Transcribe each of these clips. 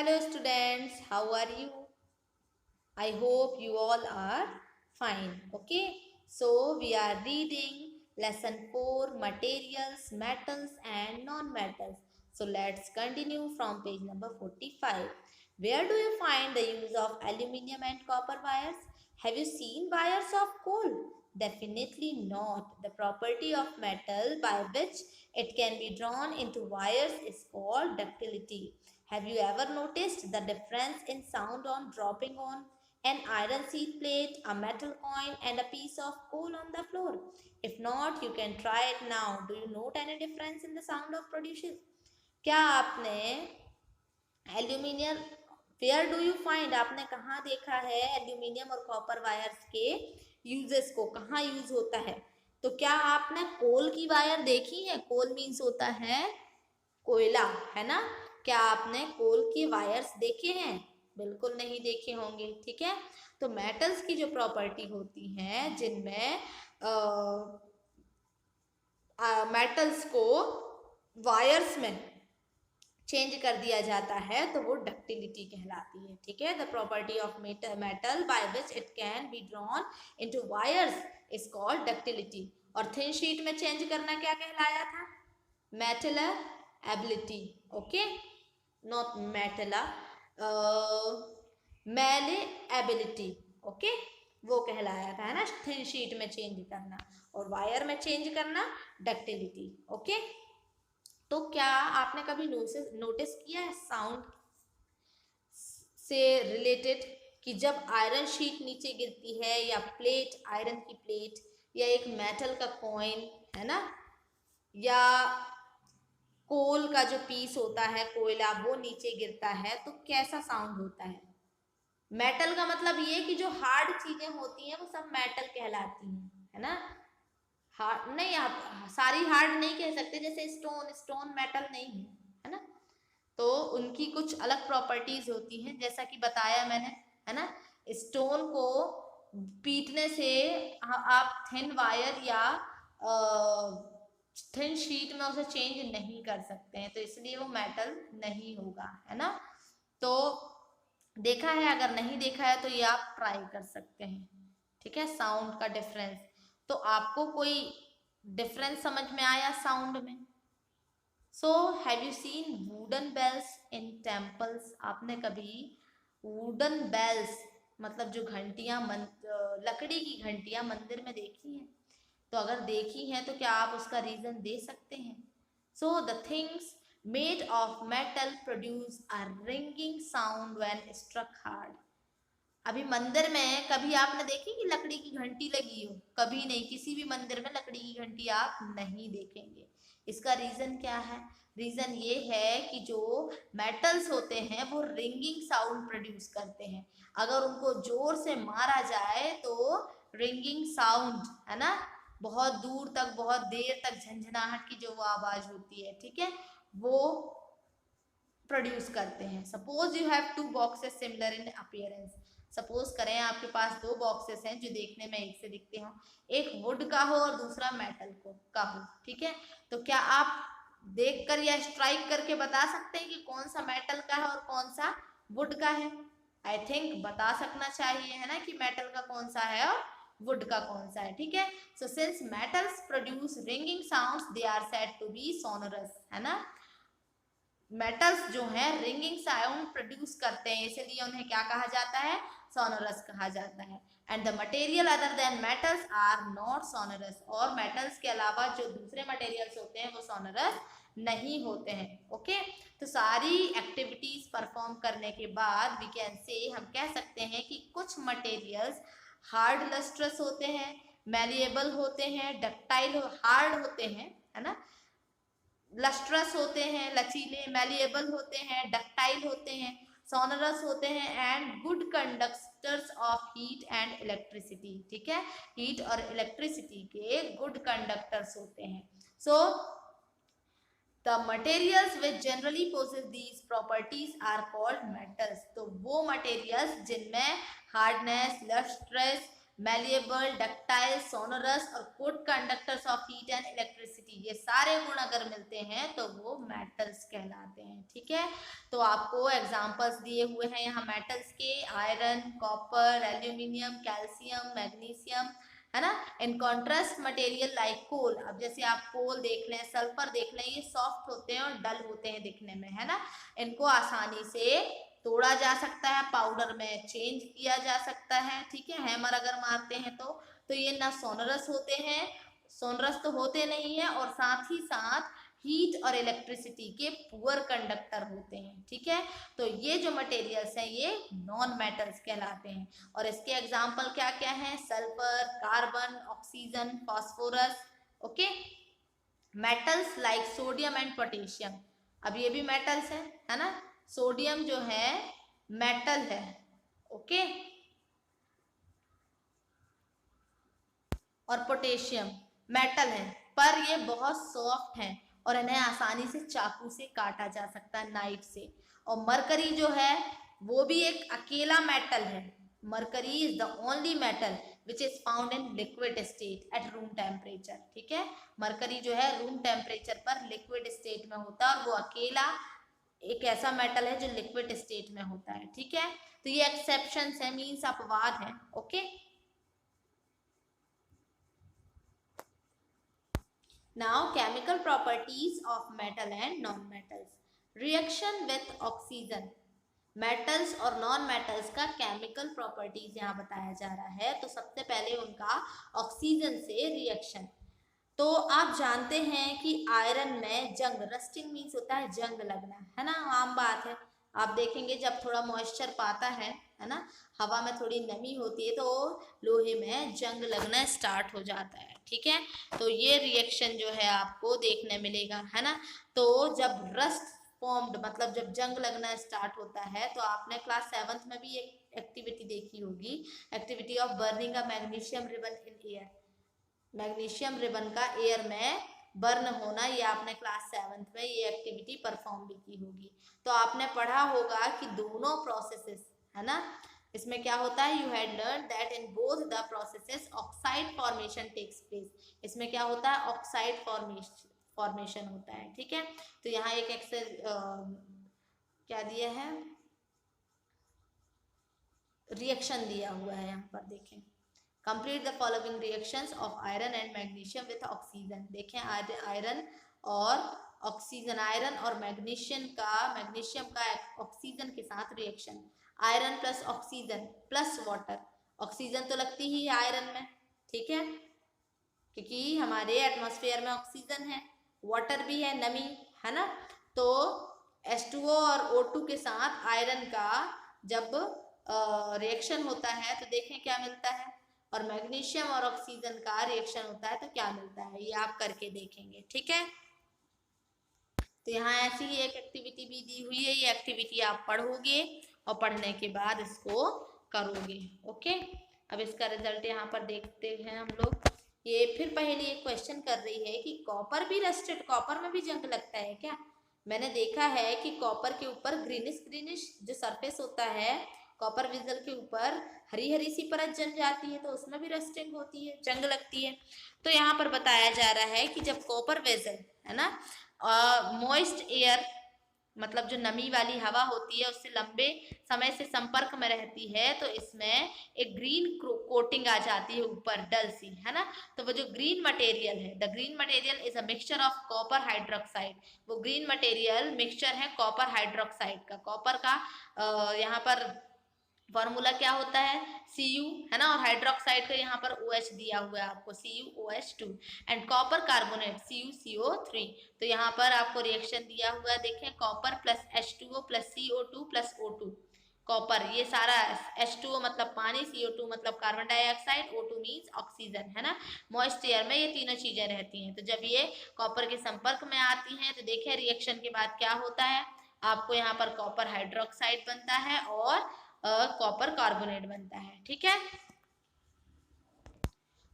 Hello students, how are you? I hope you all are fine. Okay, so we are reading lesson 4 materials, metals and non-metals. So let's continue from page number 45. Where do you find the use of aluminium and copper wires? Have you seen wires of coal? Definitely not. The property of metal by which it can be drawn into wires is called ductility. Have you ever noticed the difference in sound on dropping on an iron seat plate, a metal coin, and a piece of coal on the floor? If not, you can try it now. Do you note any difference in the sound of produces? क्या आपने aluminium where do you find आपने कहाँ देखा है aluminium और copper wires के uses को कहाँ यूज होता है? तो क्या आपने कोल की वायर देखी है? कोल मीन्स होता है कोयला, है ना? क्या आपने कोल के वायर्स देखे हैं? बिल्कुल नहीं देखे होंगे, ठीक है। तो मेटल्स की जो प्रॉपर्टी होती है जिनमें मेटल्स को वायर्स में चेंज कर दिया जाता है तो वो डक्टिलिटी कहलाती है, ठीक है। The property of metal by which it can be drawn into wires is called ductility. और थिन शीट में चेंज करना क्या कहलाया था? मेटलर एबिलिटी, ओके, नॉट मेटला, मेले एबिलिटी, ओके, वो कहलाया था, है ना। थिन शीट में चेंज करना और वायर में चेंज करना डक्टिलिटी, ओके। तो क्या आपने कभी नोटिस किया है साउंड से रिलेटेड कि जब आयरन शीट नीचे गिरती है या प्लेट, आयरन की प्लेट या एक मेटल का कॉइन, है ना, या कोल का जो पीस होता है, कोयला, वो नीचे गिरता है तो कैसा साउंड होता है? मेटल का मतलब ये कि जो हार्ड चीजें होती हैं वो सब मेटल कहलाती हैं, है ना। हार्ड नहीं, आप सारी हार्ड नहीं कह सकते, जैसे स्टोन, स्टोन मेटल नहीं है ना। तो उनकी कुछ अलग प्रॉपर्टीज होती हैं, जैसा कि बताया मैंने, है ना। स्टोन को पीटने से आप थिन वायर या थिन शीट में उसे चेंज नहीं कर सकते हैं, तो इसलिए वो मेटल नहीं होगा, है ना। तो देखा है, अगर नहीं देखा है तो ये आप ट्राई कर सकते हैं, ठीक है। साउंड का डिफरेंस, तो आपको कोई डिफरेंस समझ में आया साउंड में? So have you seen wooden bells in temples? आपने कभी वुडन बेल्स मतलब जो घंटियां, लकड़ी की घंटियां मंदिर में देखी हैं? तो अगर देखी हैं तो क्या आप उसका रीजन दे सकते हैं? So the things made of metal produce a ringing sound when struck hard. अभी मंदिर में कभी आपने देखी कि लकड़ी की घंटी लगी हो? कभी नहीं, किसी भी मंदिर में लकड़ी की घंटी आप नहीं देखेंगे। इसका रीजन क्या है? रीजन ये है कि जो मेटल्स होते हैं वो रिंगिंग साउंड प्रोड्यूस करते हैं। अगर उनको जोर से मारा जाए तो रिंगिंग साउंड, है ना, बहुत दूर तक, बहुत देर तक झंझनाहट की जो वो आवाज होती है, ठीक है, वो प्रोड्यूस करते हैं। Suppose you have two boxes similar in appearance. Suppose करें आपके पास दो बॉक्सेस हैं जो देखने में एक से दिखते हो, एक वुड का हो और दूसरा मेटल का हो, ठीक है। तो क्या आप देखकर या स्ट्राइक करके बता सकते हैं कि कौन सा मेटल का है और कौन सा वुड का है? आई थिंक बता सकना चाहिए, है ना, कि मेटल का कौन सा है और वुड का कौन सा है, ठीक है। So since metals produce ringing sounds they are said to be sonorous, है ना। मेटल्स जो हैं रिंगिंग साउंड प्रोड्यूस करते हैं, इसलिए उन्हें क्या कहा जाता है? सोनोरस कहा जाता है। And the material other than metals are not sonorous. और मेटल्स के अलावा जो दूसरे मटेरियल्स होते हैं वो सोनोरस नहीं होते हैं, ओके। तो सारी एक्टिविटीज परफॉर्म करने के बाद वी कैन से, हम कह सकते हैं कि कुछ मटेरियल्स हार्ड लस्ट्रस होते हैं, मैलिएबल होते हैं, डक्टाइल हार्ड होते हैं, है ना, लस्ट्रस होते हैं, लचीले, मैलिएबल होते हैं, डक्टाइल होते हैं, सोनरस होते हैं, and good conductors of heat and electricity, ठीक है। हीट और इलेक्ट्रिसिटी के गुड कंडक्टर्स होते हैं। So the materials which generally possess these properties are called metals. तो वो मटेरियल्स जिनमें hardness, lustrous, malleable, ductile, sonorous और good conductors of heat and electricity, ये सारे गुण अगर मिलते हैं तो वो मेटल्स कहलाते हैं। ठीक है, तो आपको एग्जांपल्स दिए हुए हैं यहाँ मेटल्स के, iron, copper, aluminium, calcium, magnesium, है ना। इन कॉन्ट्रास्ट मटेरियल लाइक कोल, अब जैसे आप कोल देख लें, सल्फर देख लें, ये सॉफ्ट होते हैं और डल होते हैं दिखने में, है ना। इनको आसानी से तोड़ा जा सकता है, पाउडर में चेंज किया जा सकता है। ठीक है, हैमर अगर मारते हैं तो ये ना सोनरस होते हैं, सोनरस तो होते नहीं है, और साथ ही साथ हीट और इलेक्ट्रिसिटी के पुअर कंडक्टर होते हैं। ठीक है, तो ये जो मटेरियल्स हैं ये नॉन मेटल्स कहलाते हैं। और इसके एग्जाम्पल क्या क्या हैं? Sulphur, carbon, oxygen, phosphorus. Okay, metals like sodium and potassium, अब ये भी मेटल्स है ना। सोडियम जो है मेटल है, ओके, और पोटेशियम मेटल है, पर ये बहुत सॉफ्ट है और इन्हें आसानी से चाकू से काटा जा सकता है, नाइफ से। और मरकरी जो है वो भी एक अकेला मेटल है। Mercury is the only metal which is found in liquid state at room temperature. ठीक है, मरकरी जो है रूम टेम्परेचर पर लिक्विड स्टेट में होता है और वो अकेला एक ऐसा मेटल है जो लिक्विड स्टेट में होता है। ठीक है, तो ये एक्सेप्शन है, मीन्स अपवाद है। Okay, now chemical properties of metal and non-metals. Reaction with oxygen, metals और नॉन मेटल्स का केमिकल प्रॉपर्टीज यहाँ बताया जा रहा है। तो सबसे पहले उनका ऑक्सीजन से रिएक्शन। तो आप जानते हैं कि आयरन में जंग, रस्टिंग मीन्स होता है जंग लगना, है ना, आम बात है। आप देखेंगे जब थोड़ा मॉइस्चर पाता है ना, हवा में थोड़ी नमी होती है तो लोहे में जंग लगना स्टार्ट हो जाता है। ठीक है, तो ये रिएक्शन जो है आपको देखने मिलेगा, है ना। तो जब रस्ट फॉर्म्ड, मतलब जब जंग लगना स्टार्ट होता है, तो आपने क्लास 7th में भी एक एक्टिविटी देखी होगी, activity of burning a magnesium ribbon in air. Magnesium ribbon का एयर में बर्न होना, ये आपने क्लास 7th में ये एक्टिविटी परफॉर्म भी की होगी। तो आपने पढ़ा होगा कि दोनों प्रोसेसेस, है ना, इसमें क्या होता है, you had learn that in both the processes oxide formation takes place. इसमें क्या होता है, ऑक्साइड फॉर्मेशन होता है। ठीक है, तो यहाँ एक एक्सेल क्या दिया है, रिएक्शन दिया हुआ है, यहाँ पर देखें, complete the following reactions of iron and magnesium with oxygen. देखें आयरन और ऑक्सीजन, आयरन और मैग्नीशियम का ऑक्सीजन के साथ reaction, iron plus oxygen plus water. Oxygen तो लगती ही है आयरन में, ठीक है, क्योंकि हमारे एटमॉस्फेयर में ऑक्सीजन है, वाटर भी है, नमी, है ना। तो H2O और O2 के साथ आयरन का जब रिएक्शन होता है तो देखें क्या मिलता है, और मैग्नीशियम और ऑक्सीजन का रिएक्शन होता है तो क्या मिलता है, ये आप करके देखेंगे। ठीक है, तो यहाँ ऐसी ही एक एक्टिविटी भी दी हुई है, ये एक्टिविटी आप पढ़ोगे और पढ़ने के बाद इसको करोगे। ओके, अब इसका रिजल्ट यहाँ पर देखते हैं हम लोग। ये फिर पहले एक क्वेश्चन कर रही है कि कॉपर भी रस्टेड, कॉपर में भी जंग लगता है क्या? मैंने देखा है कि कॉपर के ऊपर ग्रीनिश जो सरफेस होता है कॉपर वेसल के ऊपर, हरी हरी सी परत जम जाती है, तो उसमें भी रस्टिंग होती है, जंग लगती है। तो यहाँ पर बताया जा रहा है कि जब कॉपर वेसल, है ना, मॉइस्ट एयर, मतलब जो नमी वाली हवा होती है उससे लंबे समय से संपर्क में रहती है, तो इसमें एक ग्रीन कोटिंग आ जाती है ऊपर, डल सी, है ना। तो वो जो ग्रीन मटेरियल है, the green material is a mixture of copper hydroxide, वो ग्रीन मटेरियल मिक्सचर है कॉपर हाइड्रोक्साइड का। कॉपर का यहाँ पर फॉर्मूला क्या होता है, Cu, है ना, और हाइड्रोक्साइड का यहाँ पर OH दिया हुआ है आपको, CuOH2 and copper carbonate CuCO3। तो यहाँ पर आपको रिएक्शन दिया हुआ है, देखें, copper plus H2O plus CO2 plus O2। Copper, ये सारा H2O मतलब पानी, CO2 मतलब carbon dioxide, O2 means oxygen, है ना। मॉइस्ट एयर में ये तीनों चीजें रहती हैं। तो जब ये कॉपर के संपर्क में आती हैं तो देखें रिएक्शन के बाद क्या होता है, आपको यहाँ पर कॉपर हाइड्रोक्साइड बनता है और कॉपर कार्बोनेट बनता है। ठीक है,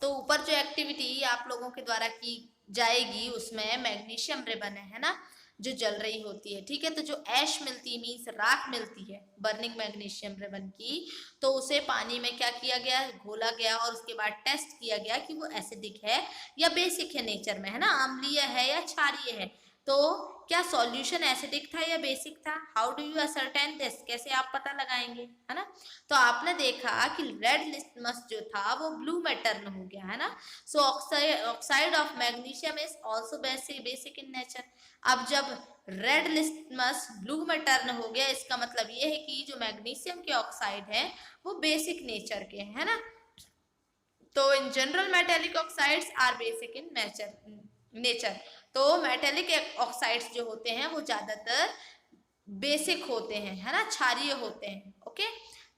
तो ऊपर जो एक्टिविटी आप लोगों के द्वारा की जाएगी उसमें मैग्नीशियम रिबन है ना, जो जल रही होती है, ठीक है। तो जो ऐश मिलती है मीन्स राख मिलती है बर्निंग मैग्नीशियम रिबन की, तो उसे पानी में क्या किया गया, घोला गया और उसके बाद टेस्ट किया गया कि वो एसिडिक है या बेसिक है नेचर में, है ना, अम्लीय है या क्षारीय है। तो क्या सॉल्यूशन एसिडिक था या बेसिक था? How do you ascertain this, कैसे आप पता लगाएंगे, है ना। तो आपने देखा कि रेड लिटमस जो था वो ब्लू में टर्न हो गया, है ना। So oxide of magnesium is also basic in nature. अब जब रेड लिटमस ब्लू में टर्न हो गया, इसका मतलब ये है कि जो मैग्नीशियम के ऑक्साइड है वो बेसिक नेचर के, है ना। तो in general metallic oxides are basic in nature. तो मेटेलिक ऑक्साइड्स जो होते हैं वो ज्यादातर बेसिक होते हैं, है ना, क्षारीय होते हैं। ओके,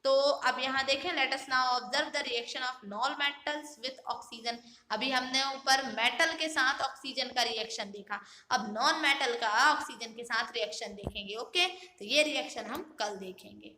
तो अब यहाँ देखें, let us now observe the reaction of non metals with oxygen. अभी हमने ऊपर मेटल के साथ ऑक्सीजन का रिएक्शन देखा, अब नॉन मेटल का ऑक्सीजन के साथ रिएक्शन देखेंगे। ओके, तो ये रिएक्शन हम कल देखेंगे।